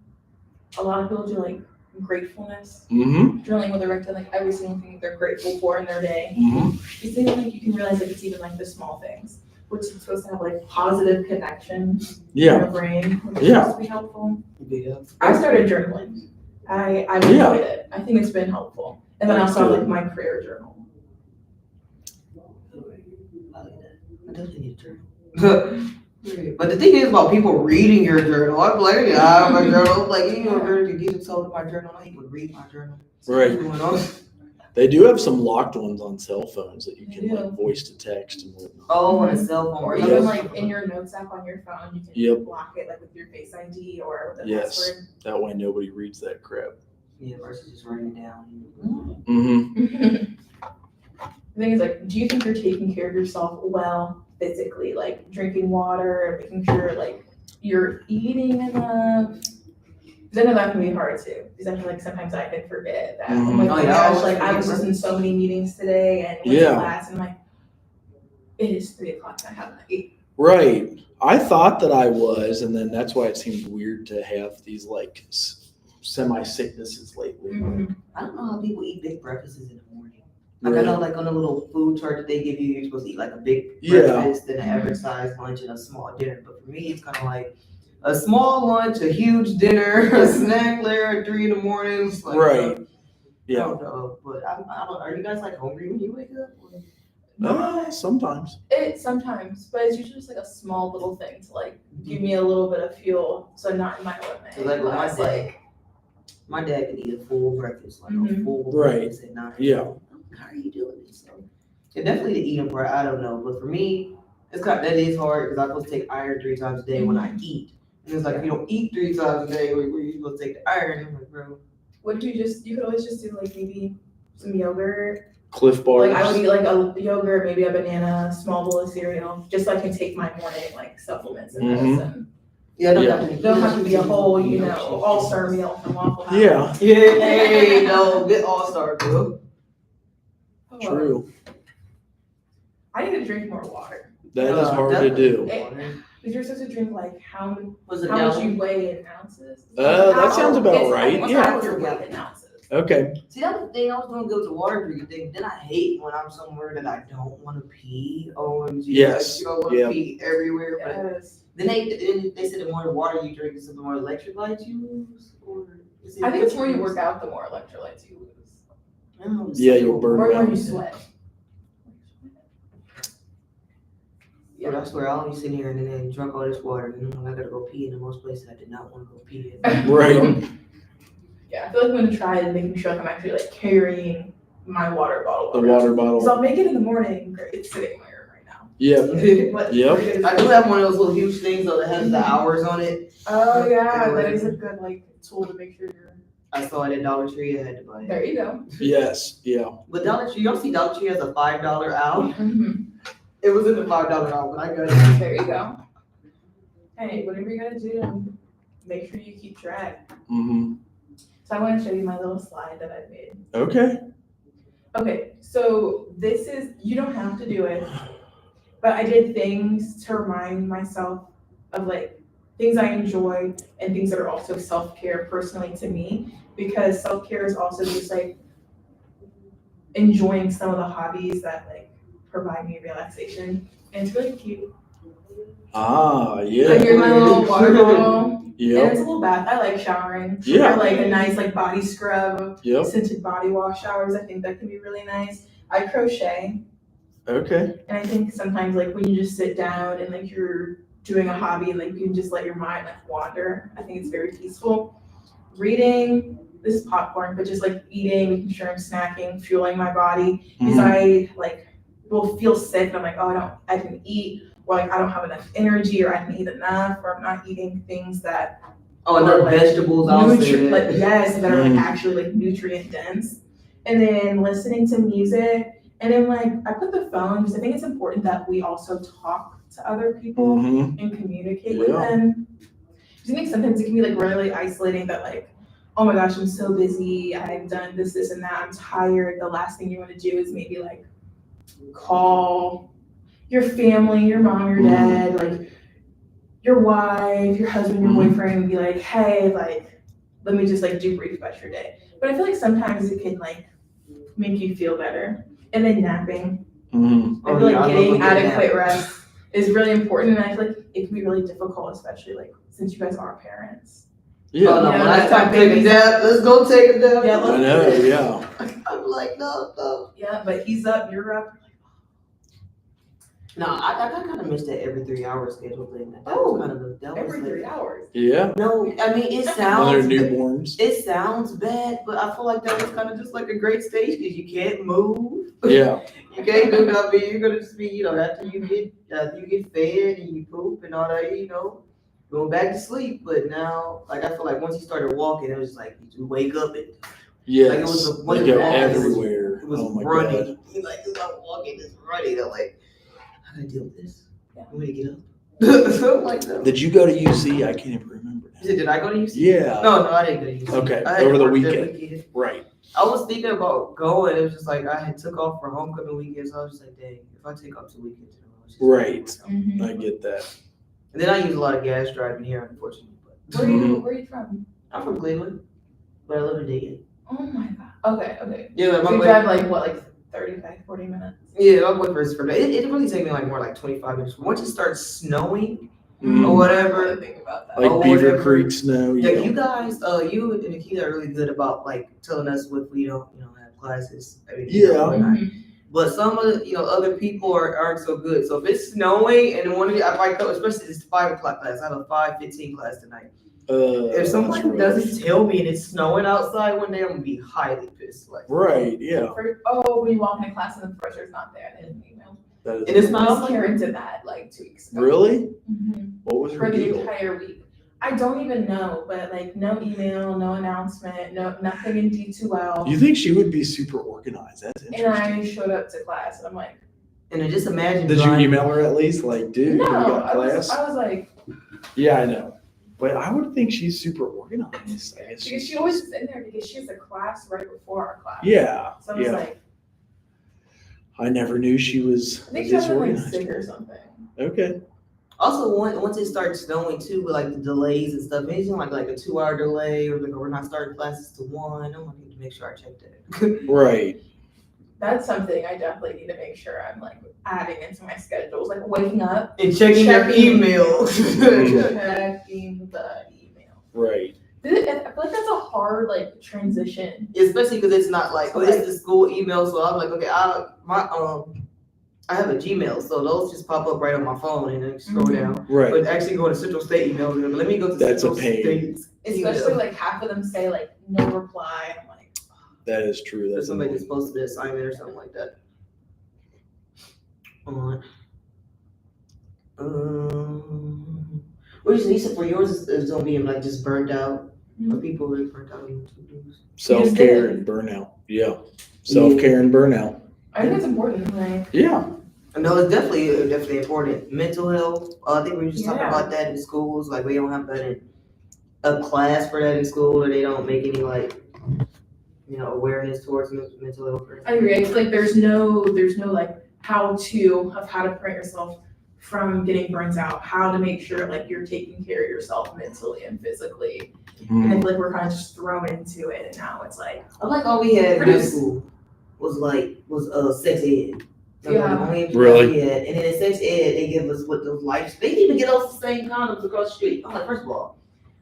J: A lot of people do like gratefulness.
H: Mm-hmm.
J: Journaling where they're writing like every single thing they're grateful for in their day.
H: Mm-hmm.
J: You think like you can realize like it's even like the small things, which is supposed to have like positive connection in
H: Yeah.
J: your brain, which is
H: Yeah.
J: supposed to be helpful.
I: Yeah.
J: I started journaling. I enjoyed it. I think it's been helpful. And then I also have like my prayer journal.
I: I definitely need a journal. But the thing is about people reading your journal. I'm like, I have my journal. I'm like, you ever get yourself to my journal? I would read my journal.
H: Right.
I: What's going on?
H: They do have some locked ones on cell phones that you can
J: Yeah.
H: like voice to text and whatnot.
I: Oh, on a cell phone.
J: Or
H: Yeah.
J: even like in your notes app on your phone, you can
H: Yep.
J: block it like with your Face ID or with a
H: Yes.
J: password.
H: That way nobody reads that crap.
I: Yeah, versus just writing it down.
H: Mm-hmm.
J: The thing is, like, do you think you're taking care of yourself well physically, like drinking water, making sure like you're eating enough? Because I know that can be hard too. Because I feel like sometimes I could forget that. I'm like,
I: Oh,
J: oh my
I: yeah.
J: gosh, like I was just in so many meetings today and went
H: Yeah.
J: to class, and I'm like, it is 3:00. I haven't eaten.
H: Right. I thought that I was, and then that's why it seemed weird to have these like semi-sicknesses lately.
I: I don't know how people eat big breakfasts in the morning. Like I know, like on a little food chart that they give you, you're supposed to eat like a big
H: Yeah.
I: breakfast, then an average size lunch, and a small dinner. But for me, it's kind of like a small lunch, a huge dinner, a snack later at 3 in the morning. It's like,
H: Right.
I: I
H: Yeah.
I: don't know, but I don't. Are you guys like hungry when you wake up?
H: Sometimes.
J: Sometimes, but it's usually just like a small little thing to like give me a little bit of fuel, so I'm not in my limit.
I: So like with my
J: But
I: dad, my dad can eat a full breakfast, like a full
H: Right.
I: breakfast at 9.
H: Yeah.
I: How are you doing this? So, yeah, definitely the eating part. I don't know, but for me, that is hard because I'm supposed to take iron 3 times a day when I eat. And it's like if you don't eat 3 times a day, where you supposed to take the iron? I'm like, bro.
J: What do you could always just do like maybe some yogurt.
H: Cliff bars.
J: Like I would eat like a yogurt, maybe a banana, a small bowl of cereal, just so I can take my morning like supplements and medicine.
I: Yeah,
H: Yeah.
J: It don't have to be a whole, all-star meal from Waffle House.
H: Yeah.
I: Hey, no, good all-star, bro.
J: Oh,
H: True.
J: I need to drink more water.
H: That is hard to do.
J: Because you're supposed to drink like how
I: Was it
J: much
I: down?
J: you weigh in ounces.
H: That sounds about right,
J: What's
H: yeah.
J: your weight in ounces?
H: Okay.
I: See, that was the thing. I was doing good with the water drinking thing. Then I hate when I'm somewhere that I don't want to pee. OMG.
H: Yes.
I: Like, you don't want to
H: Yeah.
I: pee everywhere. But
J: Yes.
I: then they said the more water you drink, the more electrolytes you lose. Or is it
J: I think it's more you work out, the more electrolytes you lose.
I: I don't know,
H: Yeah, you'll burn
J: Or
H: out.
J: when you sweat.
I: But I swear, I'll be sitting here and then drunk all this water, and then I gotta go pee. And in most places, I did not want to go pee.
H: Right.
J: Yeah, I feel like I'm gonna try and making sure like I'm actually like carrying my water bottle.
H: The
J: around.
H: water
J: So
H: bottle.
J: I'll make it in the morning. Great, it's sitting in my room right now.
H: Yeah.
J: But
H: Yep.
I: I do have one of those little huge things though that has the hours on it.
J: Oh yeah, that is a good like tool to make sure you're.
I: I saw it at Dollar Tree. I had to buy it.
J: There you go.
H: Yes. Yeah.
I: But Dollar Tree, y'all see Dollar Tree has a $5 out.
J: Mm-hmm.
I: It was in the $5 out, but I got it.
J: There you go. Hey, whatever you gotta do, make sure you keep track.
H: Mm-hmm.
J: So I want to show you my little slide that I've made.
H: Okay.
J: Okay, so this is, you don't have to do it, but I did things to remind myself of like things I enjoy and things that are also self-care personally to me, because self-care is also just like enjoying some of the hobbies that like provide me relaxation. And it's really cute.
H: Ah,
J: So
H: yeah.
J: here's my little water bottle. And
H: Yep.
J: it's a little bath. I like showering.
H: Yeah.
J: I like a nice like body scrub,
H: Yep.
J: scented body wash showers. I think that can be really nice. I crochet.
H: Okay.
J: And I think sometimes like when you just sit down and like you're doing a hobby and like you can just let your mind like wander, I think it's very peaceful. Reading, this is popcorn, but just like eating, making sure I'm snacking, fueling my body. Because I like will feel sick and I'm like, oh I didn't eat, or like I don't have enough energy, or I didn't eat enough, or I'm not eating things that
I: Oh, and the
J: like,
I: vegetables also.
J: like yes, that are like
H: Mhm.
J: actually like nutrient dense. And then listening to music. And then like I put the phone because I think it's important that we also talk to other people
H: Mm-hmm.
J: and communicate with
H: Yeah.
J: them. Because I think sometimes it can be like really isolating that like, oh my gosh, I'm so busy, I've done this, and that, I'm tired. The last thing you want to do is maybe like call your family, your mom, your dad, like your wife, your husband, your boyfriend, and be like, hey, like, let me just like debrief about your day. But I feel like sometimes it can like make you feel better. And then napping.
H: Mm-hmm.
J: I feel like getting adequate rest is really important, and I feel like it can be really difficult, especially like since you guys are parents.
H: Yeah.
I: Oh, no,
J: Yeah,
I: when I
J: that's
I: start
J: my
I: taking a
J: baby.
I: nap, let's go take a nap.
J: Yeah,
H: I know. Yeah.
I: I'm like, no.
J: Yeah, but he's up, you're up.
I: No, I kind of missed that every 3 hour schedule thing. That
J: Oh,
I: was kind of that was
J: Every
I: like-
J: 3 hours.
H: Yeah.
I: No, I mean it
H: When they're
I: sounds
H: newborns.
I: it sounds bad, but I feel like that was kind of just like a great stage because you can't move.
H: Yeah.
I: You can't do nothing. You're gonna just be, after you get fed and you poop and all that, going back to sleep. But now, like, I feel like once he started walking, it was just like you wake up and
H: Yes,
I: Like, it was a-
H: they
I: one
H: go
I: of the-
H: everywhere.
I: it was
H: Oh my
I: running.
H: god.
I: He like is not walking, just running. I'm like, how do I deal with this?
J: Yeah.
I: I'm gonna get up. So, like, no.
H: Did you go to UC? I can't even remember now.
I: Did I go to UC?
H: Yeah.
I: No, I didn't go to UC.
H: Okay,
I: I had
H: over the
I: work that
H: weekend. Right.
I: I was thinking about going. It was just like I had took off for homecoming weekend, so I was just like, dang, if I take off 2 weekends, you know, it's just
H: Right.
J: Mhm.
H: I get that.
I: And then I use a lot of gas driving here, unfortunately. But
J: Where are you from?
I: I'm from Cleveland, but I live in Dayton.
J: Oh my god. Okay.
I: Yeah, like
J: So
I: my
J: you
I: boy-
J: drive like what, like 35, 40 minutes?
I: yeah, my boyfriend's from it really take me like more like 25 minutes. Once it starts snowing or
H: Mm.
J: I
I: whatever,
J: didn't think about that.
H: Like
I: Oh,
H: Beaver
I: whatever.
H: Creek snow.
I: yeah,
H: Yeah.
I: you guys, you and Nikita are really good about like telling us what we don't, have classes. I mean,
H: Yeah.
I: whatnot.
J: Mhm.
I: But some of the, other people aren't so good. So if it's snowing and one of you, I might go, especially this 5 o'clock class. I have a 5:15 class tonight. If someone
H: that's rough.
I: doesn't tell me and it's snowing outside one day, I'm gonna be highly pissed. Like,
H: Right. Yeah.
J: When you walk into class and the professor's not there, I didn't email.
H: That is
I: and it's not like
J: Karen did that like 2 weeks ago.
H: really.
J: Mhm.
H: What was her
J: For the
H: deal?
J: entire week. I don't even know, but like no email, no announcement, nothing in D2L.
H: You think she would be super organized? That's
J: And
H: interesting.
J: I showed up to class and I'm like,
I: and then just imagine.
H: Did you
I: driving-
H: email her at least? Like, dude,
J: no,
H: we got
J: I was
H: class.
J: like,
H: Yeah, I know. But I would think she's super organized. I guess
J: because
H: she's
J: she always is in there because she has a class right before our class.
H: Yeah.
J: So I was
H: Yeah.
J: like,
H: I never knew she was
J: I think she was like
H: disorganized.
J: sick or something.
H: Okay.
I: Also, once it starts snowing too, with like the delays and stuff, anything like a 2 hour delay or like we're not starting classes to 1, I'm gonna need to make sure I check that.
H: Right.
J: That's something I definitely need to make sure I'm like adding into my schedules, like waking up,
I: And checking your
J: Checking.
I: email.
J: checking the email.
H: Right.
J: I feel like that's a hard like transition.
I: Especially because it's not like, it's the school email, so I'm like, okay, I have a Gmail, so those just pop up right on my phone and then scroll
J: Mhm.
I: down.
H: Right.
I: But actually going to Central State email, let me go to
H: That's a
I: Central
H: pain.
I: State's
J: Especially
I: email.
J: like half of them say like no reply. I'm like,
H: That is true.
I: Or
H: That's
I: somebody
H: annoying.
I: just posted an assignment or something like that. Hold on. What you said for yours is gonna be like just burnt out. Or people really burnt out on YouTube.
H: Self care and burnout. Yeah. Self care and burnout.
J: I think it's important. Like,
H: Yeah.
I: No, it's definitely important. Mental health. I think we were just talking
J: Yeah.
I: about that in schools. Like we don't have that in a class for that in school, or they don't make any like awareness towards mental health.
J: I agree. It's like there's no like how to prevent yourself from getting burnt out. How to make sure like you're taking care of yourself mentally and physically. And I feel like we're kind of just thrown into it, and now it's like
I: I like all we had in high
J: Produce-
I: school was sex ed. That was
J: Yeah.
I: the only education
H: Really?
I: we had. And then in sex ed, they give us what those life. They didn't even get us the same condoms across the street. I'm like, first of all,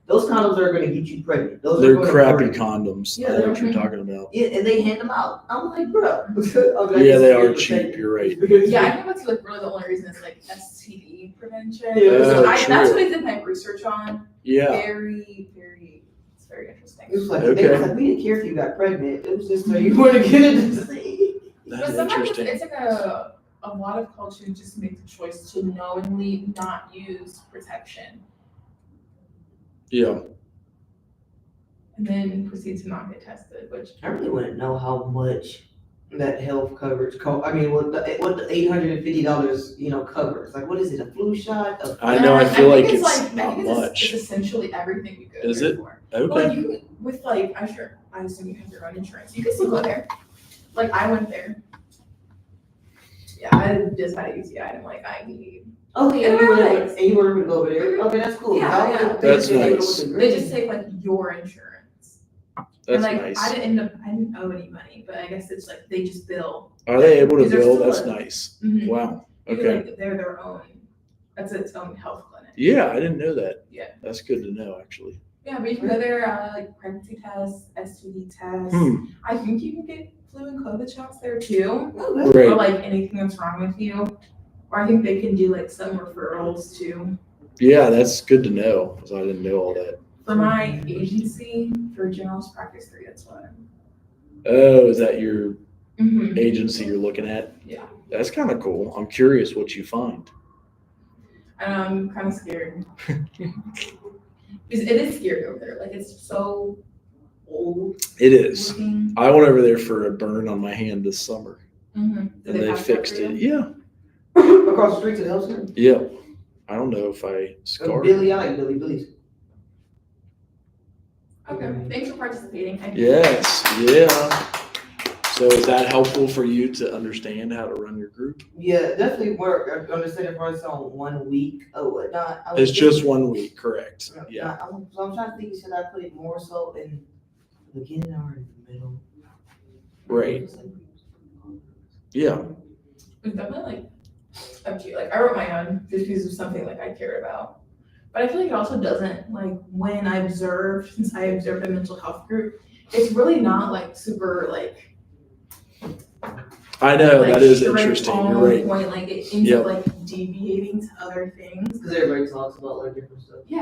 I: those condoms are going to get you pregnant. Those
H: They're
I: are gonna
H: crappy
I: hurt.
H: condoms.
I: Yeah,
H: I know
I: they're-
H: what you're talking about.
I: Yeah, and they hand them out. I'm like, bro.
H: Yeah, they are cheap. You're right.
J: yeah, I think that's like really the only reason is like STD prevention.
I: Yeah.
J: So that's
H: True.
J: what I did my research on.
H: Yeah.
J: It's very interesting.
I: It was like,
H: Okay.
I: they was like, we didn't care if you got pregnant. It was just so you want to get it to see.
J: But
H: That's
J: sometimes
H: interesting.
J: it's like a lot of culture just make the choice to knowingly not use protection
H: Yeah.
J: and then proceed to not get tested, which
I: I really want to know how much that health coverage I mean, what the $850 covers. Like, what is it? A flu shot?
H: I know. I feel like
J: think
H: it's
J: I
H: not
J: think
H: much.
J: It's essentially everything you go
H: Is
J: there
H: it?
J: for. Well,
H: Okay.
J: you with like I assume you have your own insurance. You can still go there. Like I went there. Yeah, I just had a UTI and I'm like, I need.
I: Okay,
J: And
I: and you
J: relax.
I: were able to go over there. Okay, that's cool.
J: Yeah,
I: How-
J: yeah.
H: That's
I: they-
H: nice.
J: They just take like your insurance.
H: That's
J: And like
H: nice.
J: I didn't owe any money, but I guess it's like they just bill.
H: Are they able to
J: Because there's
H: bill?
J: still
H: That's
J: a-
H: nice.
J: Mhm.
H: Wow.
J: Even,
H: Okay.
J: like, they're their own. That's its own health clinic.
H: Yeah, I didn't know that.
J: Yeah.
H: That's good to know, actually.
J: Yeah, but you can go there, like pregnancy tests, STD tests.
H: Hmm.
J: I think you can get flu and COVID shots there too,
I: Okay.
J: or
H: Right.
J: like anything that's wrong with you. Or I think they can do like some referrals too.
H: Yeah, that's good to know because I didn't know all that.
J: For my agency, for generalist practice 3, that's what I'm.
H: Oh, is that your
J: Mm-hmm.
H: agency you're looking at?
J: Yeah.
H: That's kind of cool. I'm curious what you find.
J: And I'm kind of scared. Because it is scary over there. Like, it's so old
H: It is.
J: looking.
H: I went over there for a burn on my hand this summer,
J: Mm-hmm.
H: and they
J: patch
H: fixed
J: that for
H: it.
J: you?
H: Yeah,
I: Across the street to the health center.
H: yeah. I don't know if I scarred.
I: Billy, I like Billy's.
J: Okay, thanks for participating.
H: Yes, yeah. So is that helpful for you to understand how to run your group?
I: Yeah, definitely work. I understand it first on 1 week or whatnot. I was
H: It's just
I: thinking-
H: 1 week, correct? Yeah.
I: So I'm trying to think, should I put it more so in the beginning or in the middle?
H: Right. Yeah.
J: It's definitely like up to you. Like, I wrote my own just because of something like I cared about. But I feel like it also doesn't, like, when I observed, since I observed a mental health group, it's really not like super like
H: I know,
J: like
H: that is
J: straight
H: interesting.
J: on
H: You're right.
J: point. Like, it ends
H: Yep.
J: up like deviating to other things.
I: Because everybody talks about like different stuff.
J: Yeah,